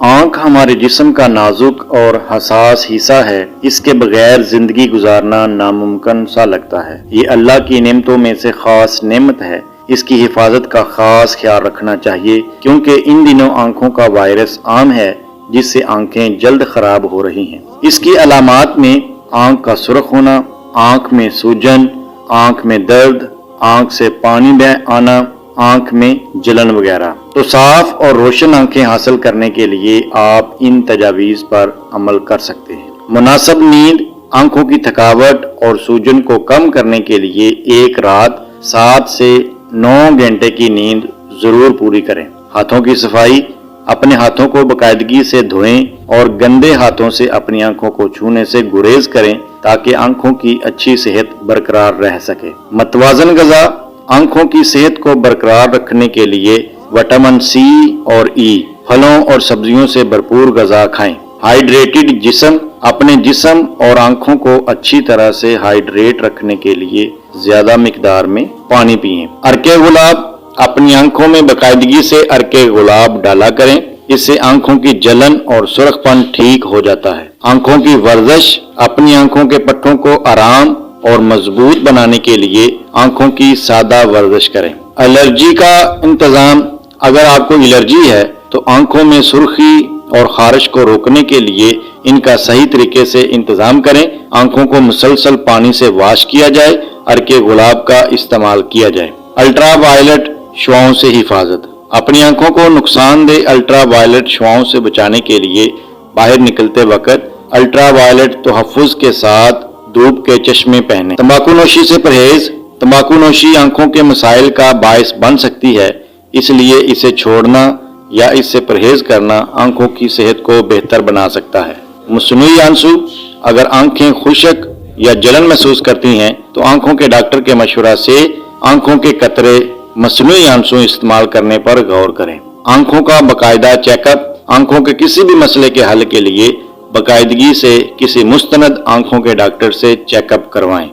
آنکھ ہمارے جسم کا نازک اور حساس حصہ ہے، اس کے بغیر زندگی گزارنا ناممکن سا لگتا ہے۔ یہ اللہ کی نعمتوں میں سے خاص نعمت ہے، اس کی حفاظت کا خاص خیال رکھنا چاہیے کیونکہ ان دنوں آنکھوں کا وائرس عام ہے جس سے آنکھیں جلد خراب ہو رہی ہیں۔ اس کی علامات میں آنکھ کا سرخ ہونا، آنکھ میں سوجن، آنکھ میں درد، آنکھ سے پانی بہہ آنا، آنکھ میں جلن وغیرہ۔ تو صاف اور روشن آنکھیں حاصل کرنے کے لیے آپ ان تجاویز پر عمل کر سکتے ہیں۔ مناسب نیند آنکھوں کی تھکاوٹ اور سوجن کو کم کرنے کے لیے ایک رات 7 سے 9 گھنٹے کی نیند ضرور پوری کریں۔ ہاتھوں کی صفائی، اپنے ہاتھوں کو باقاعدگی سے دھوئیں اور گندے ہاتھوں سے اپنی آنکھوں کو چھونے سے گریز کریں تاکہ آنکھوں کی اچھی صحت برقرار رہ سکے۔ متوازن غذا آنکھوں کی صحت کو برقرار رکھنے کے لیے وٹامن سی اور ای، پھلوں اور سبزیوں سے بھرپور غذا کھائیں۔ ہائیڈریٹڈ جسم، اپنے جسم اور آنکھوں کو اچھی طرح سے ہائیڈریٹ رکھنے کے لیے زیادہ مقدار میں پانی پئیں۔ عرق گلاب، اپنی آنکھوں میں باقاعدگی سے عرق گلاب ڈالا کریں، اس سے آنکھوں کی جلن اور سرخ پن ٹھیک ہو جاتا ہے۔ آنکھوں کی ورزش، اپنی آنکھوں کے پٹھوں کو آرام اور مضبوط بنانے کے لیے آنکھوں کی سادہ ورزش کریں۔ الرجی کا انتظام، اگر آپ کو الرجی ہے تو آنکھوں میں سرخی اور خارش کو روکنے کے لیے ان کا صحیح طریقے سے انتظام کریں۔ آنکھوں کو مسلسل پانی سے واش کیا جائے، عرق گلاب کا استعمال کیا جائے۔ الٹرا وائلٹ شعاؤں سے حفاظت، اپنی آنکھوں کو نقصان دہ الٹرا وائلٹ شعاؤں سے بچانے کے لیے باہر نکلتے وقت الٹرا وائلٹ تحفظ کے ساتھ دھوپ کے چشمے پہنیں۔ تمباکو نوشی سے پرہیز، تمباکو نوشی آنکھوں کے مسائل کا باعث بن سکتی ہے، اس لیے اسے چھوڑنا یا اس سے پرہیز کرنا آنکھوں کی صحت کو بہتر بنا سکتا ہے۔ مصنوعی آنسو، اگر آنکھیں خشک یا جلن محسوس کرتی ہیں تو آنکھوں کے ڈاکٹر کے مشورہ سے آنکھوں کے قطرے مصنوعی آنسو استعمال کرنے پر غور کریں۔ آنکھوں کا باقاعدہ چیک اپ، آنکھوں کے کسی بھی مسئلے کے حل کے لیے باقاعدگی سے کسی مستند آنکھوں کے ڈاکٹر سے چیک اپ کروائیں۔